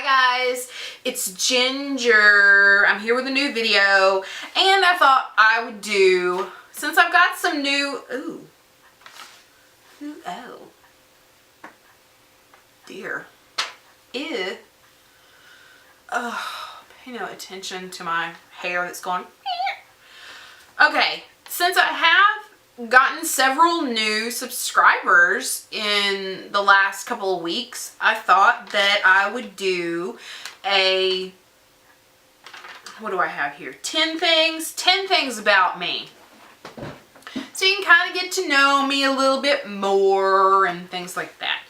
Hi guys, it's Ginger. I'm here with a new video, and I thought I would do, since I've got some new, oh dear, ew, pay no attention to my hair that's going, okay, since I have gotten several new subscribers in the last couple of weeks, I thought that I would do a, what do I have here? 10 things about me. So you can kind of get to know me a little bit more and things like that.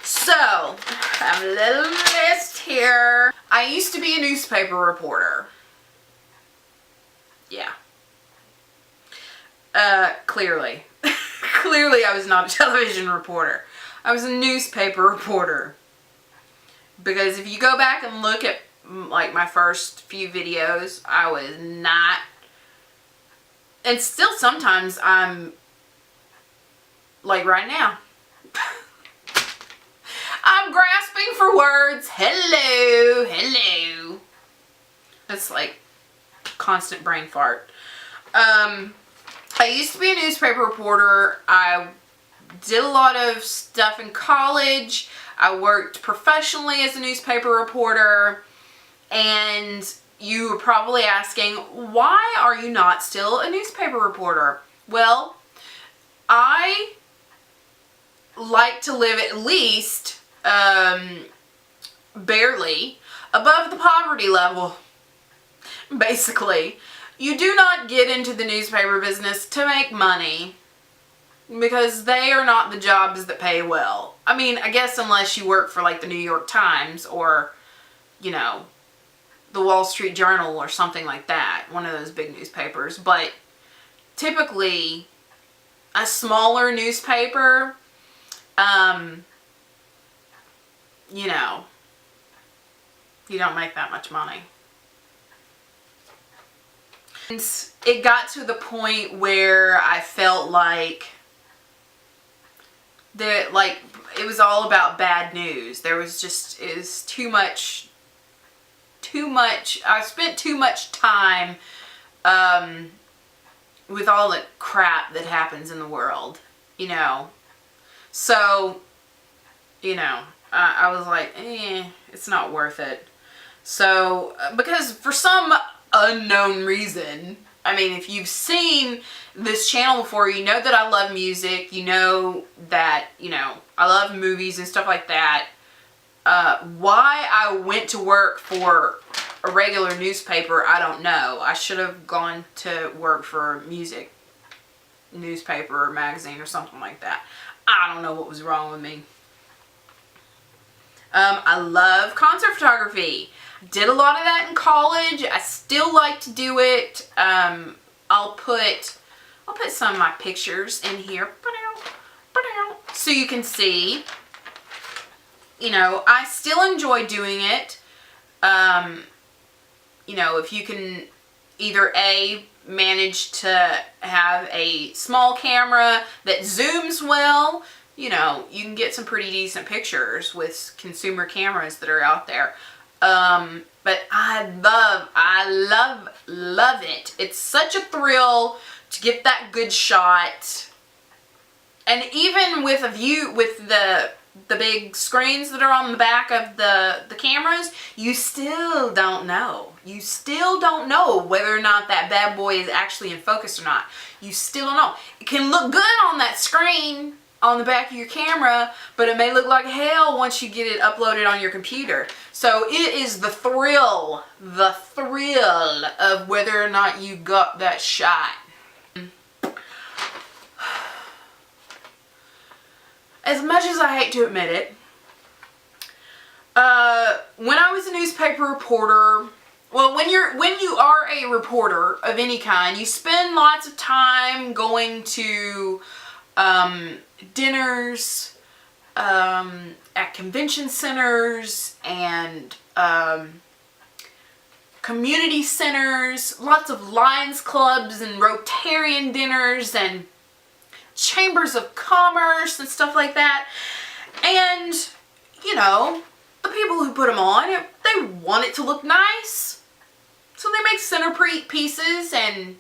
So, I have a little list here. I used to be a newspaper reporter. Yeah. Clearly. Clearly I was not a television reporter. I was a newspaper reporter. Because if you go back and look at like my first few videos, I was not, and still sometimes I'm like right now. I'm grasping for words. Hello, hello. That's like constant brain fart. I used to be a newspaper reporter. I did a lot of stuff in college. I worked professionally as a newspaper reporter. And you were probably asking, why are you not still a newspaper reporter? Well, I like to live at least barely above the poverty level. Basically, you do not get into the newspaper business to make money, because they are not the jobs that pay well. I mean, I guess unless you work for like the New York Times or, you know, the Wall Street Journal or something like that, one of those big newspapers. But typically a smaller newspaper, you know, you don't make that much money. And it got to the point where I felt like that, like, it was all about bad news. There was just, it was too much, I spent too much time with all the crap that happens in the world, you know. So, you know, I was like, it's not worth it. So, because for some unknown reason, I mean, if you've seen this channel before, you know that I love music, you know that, you know, I love movies and stuff like that. Why I went to work for a regular newspaper, I don't know. I should have gone to work for a music newspaper or magazine or something like that. I don't know what was wrong with me. I love concert photography. Did a lot of that in college. I still like to do it. I'll put some of my pictures in here so you can see. You know, I still enjoy doing it. You know, if you can either manage to have a small camera that zooms well, you know, you can get some pretty decent pictures with consumer cameras that are out there. But I love it. It's such a thrill to get that good shot. And even with a view, with the big screens that are on the back of the cameras, you still don't know. You still don't know whether or not that bad boy is actually in focus or not. You still don't know. It can look good on that screen on the back of your camera, but it may look like hell once you get it uploaded on your computer. So it is the thrill of whether or not you got that shot. As much as I hate to admit it, when I was a newspaper reporter, well, when you are a reporter of any kind, you spend lots of time going to dinners at convention centers and community centers, lots of Lions clubs and Rotarian dinners and chambers of commerce and stuff like that. And, you know, the people who put them on, they want it to look nice. So they make centerpieces and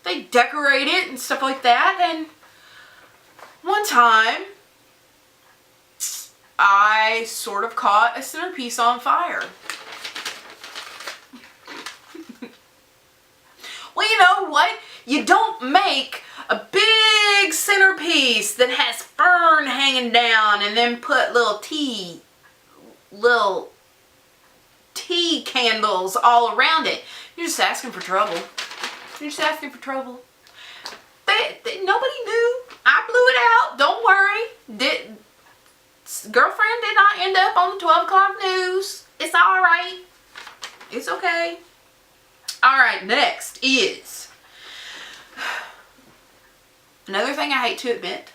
they decorate it and stuff like that. And one time, I sort of caught a centerpiece on fire. Well, you know what? You don't make a big centerpiece that has fern hanging down and then put little tea candles all around it. You're just asking for trouble. You're just asking for trouble. Nobody knew. I blew it out. Don't worry. Girlfriend did not end up on the 12 o'clock news. It's alright. It's okay. Alright, next is another thing I hate to admit.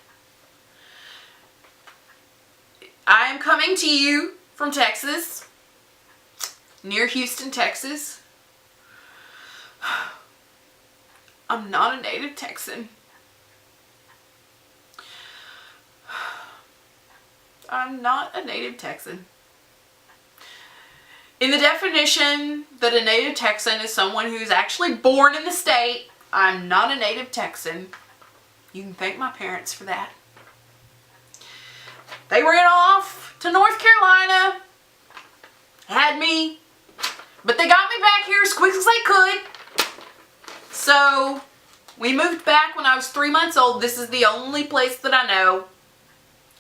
I am coming to you from Texas, near Houston, Texas. I'm not a native Texan. I'm not a native Texan. In the definition that a native Texan is someone who's actually born in the state, I'm not a native Texan. You can thank my parents for that. They ran off to North Carolina, had me, but they got me back here as quick as they could. So we moved back when I was 3 months old. This is the only place that I know.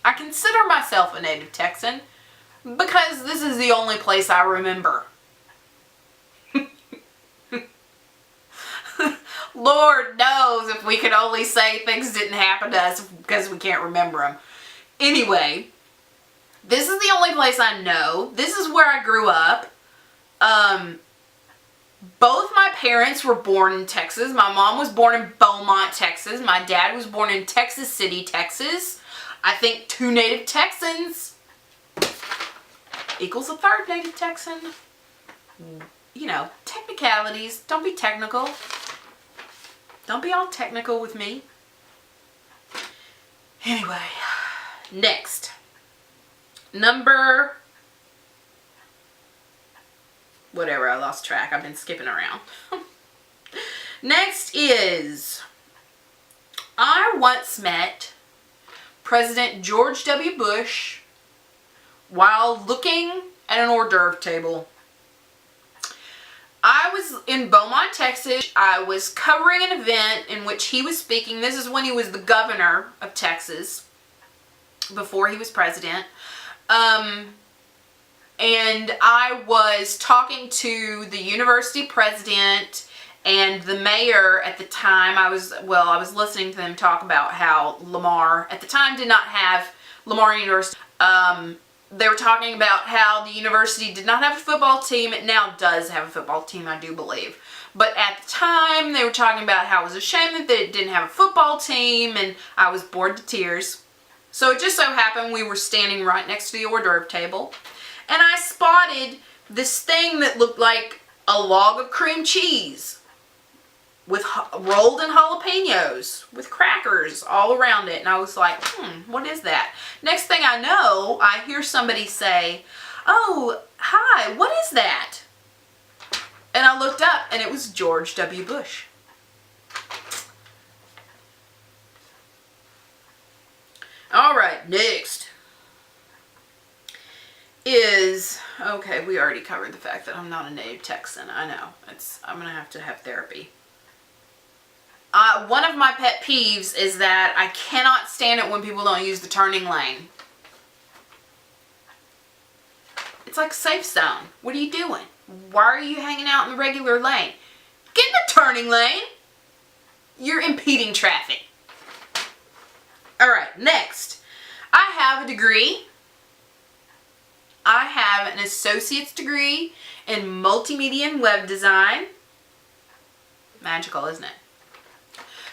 I consider myself a native Texan because this is the only place I remember. Lord knows if we could only say things didn't happen to us because we can't remember them. Anyway, this is the only place I know. This is where I grew up. Both my parents were born in Texas. My mom was born in Beaumont, Texas. My dad was born in Texas City, Texas. I think 2 native Texans equals a 3rd native Texan. You know, technicalities. Don't be technical. Don't be all technical with me. Anyway, next. Number... whatever, I lost track. I've been skipping around. Next is... I once met President George W. Bush while looking at an hors d'oeuvre table. I was in Beaumont, Texas. I was covering an event in which he was speaking. This is when he was the governor of Texas, before he was president. And I was talking to the university president and the mayor at the time. I was listening to them talk about how Lamar, at the time, did not have Lamar University. They were talking about how the university did not have a football team. It now does have a football team, I do believe. But at the time, they were talking about how it was a shame that it didn't have a football team, and I was bored to tears. So it just so happened we were standing right next to the hors d'oeuvre table, and I spotted this thing that looked like a log of cream cheese with rolled in jalapenos with crackers all around it. And I was like, what is that? Next thing I know, I hear somebody say, "Oh, hi, what is that?" And I looked up and it was George W. Bush. All right, next is, okay, we already covered the fact that I'm not a native Texan. I know. I'm going to have therapy. One of my pet peeves is that I cannot stand it when people don't use the turning lane. It's like safe zone. What are you doing? Why are you hanging out in the regular lane? Get in the turning lane. You're impeding traffic. Alright, next. I have a degree. I have an associate's degree in multimedia and web design. Magical, isn't it?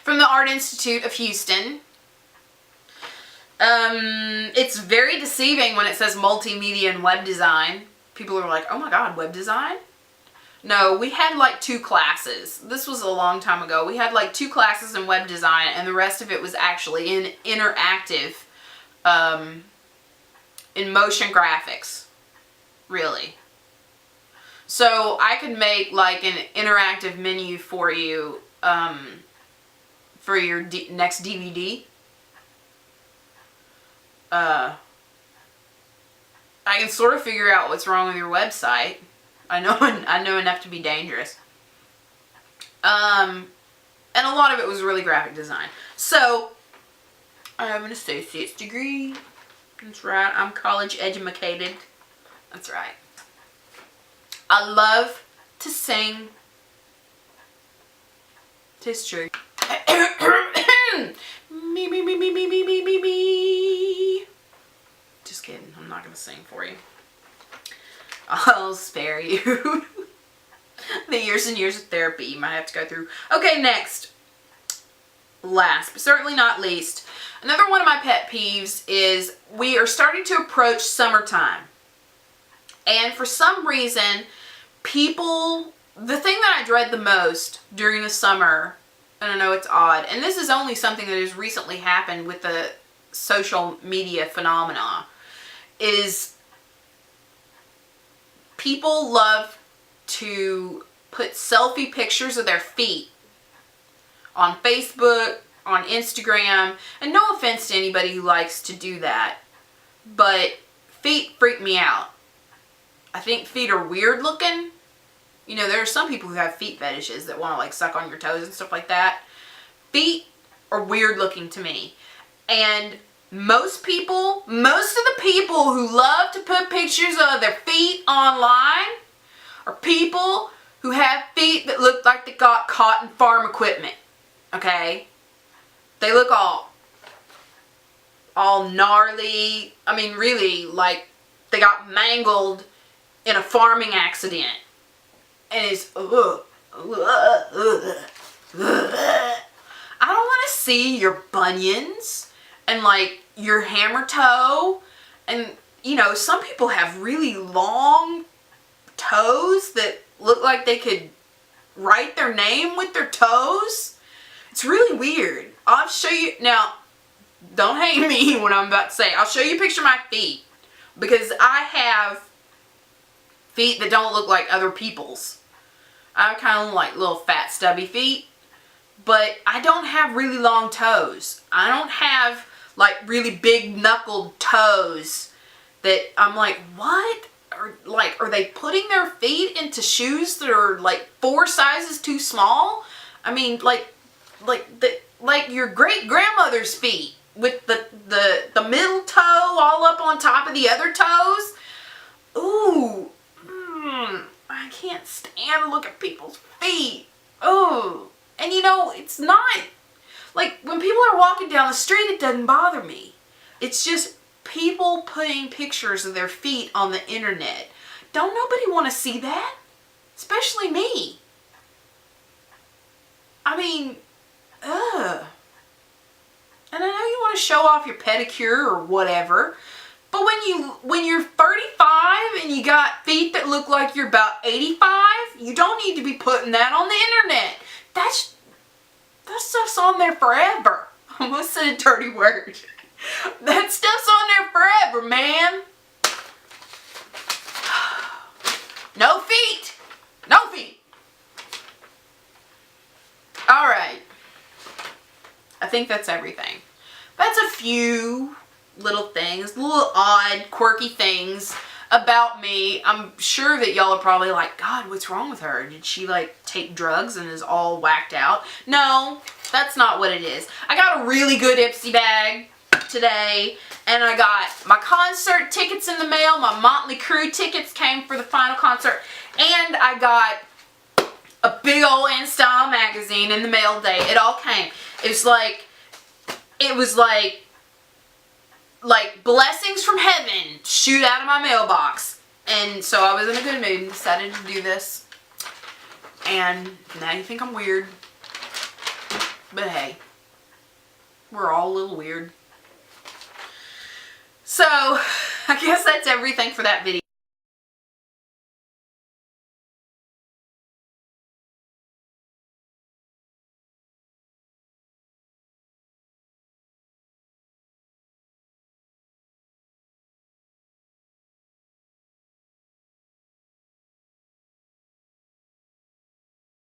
From the Art Institute of Houston. It's very deceiving when it says multimedia and web design. People are like, oh my god, web design? No, we had like 2 classes. This was a long time ago. We had like 2 classes in web design, and the rest of it was actually in interactive, in motion graphics. really. So I could make like an interactive menu for you for your next DVD. I can sort of figure out what's wrong with your website. I know enough to be dangerous. And a lot of it was really graphic design. So I have an associate's degree. That's right. I'm college educated. That's right. I love to sing. Tis true. Me. Just kidding. I'm not going to sing for you. I'll spare you the years and years of therapy you might have to go through. Okay, next. Last, but certainly not least, another one of my pet peeves is we are starting to approach summertime. And for some reason, people, the thing that I dread the most during the summer, and I know it's odd, and this is only something that has recently happened with the social media phenomena, is people love to put selfie pictures of their feet on Facebook, on Instagram, and no offense to anybody who likes to do that, but feet freak me out. I think feet are weird looking. You know, there are some people who have feet fetishes that want to like suck on your toes and stuff like that. Feet are weird looking to me. And most of the people who love to put pictures of their feet online are people who have feet that look like they got caught in farm equipment. Okay? They look all gnarly. I mean, really, like they got mangled in a farming accident. And it's, I don't want to see your bunions and like your hammer toe. And, you know, some people have really long toes that look like they could write their name with their toes. It's really weird. I'll show you. Now, don't hate me when I'm about to say. I'll show you a picture of my feet. Because I have feet that don't look like other people's. I kind of like little fat stubby feet. But I don't have really long toes. I don't have like really big knuckled toes that I'm like, what? Are they putting their feet into shoes that are like 4 sizes too small? I mean, like your great grandmother's feet with the middle toe all up on top of the other toes. Ooh, I can't stand to look at people's feet. Oh, and you know, it's not like when people are walking down the street, it doesn't bother me. It's just people putting pictures of their feet on the internet. Don't nobody want to see that, especially me. I mean, ugh. And I know you want to show off your pedicure or whatever, but when you're 35 and you got feet that look like you're about 85, you don't need to be putting that on the internet. That stuff's on there forever. I almost said a dirty word. That stuff's on there forever, man. No feet. No feet. All right. I think that's everything. That's a few little things, little odd, quirky things about me. I'm sure that y'all are probably like, God, what's wrong with her? Did she like take drugs and is all whacked out? No, that's not what it is. I got a really good Ipsy bag today, and I got my concert tickets in the mail. My Motley Crue tickets came for the final concert, and I got a big old InStyle magazine in the mail today. It all came. It was like blessings from heaven shoot out of my mailbox. And so I was in a good mood and decided to do this. And now you think I'm weird. But hey, we're all a little weird. So I guess that's everything for that video.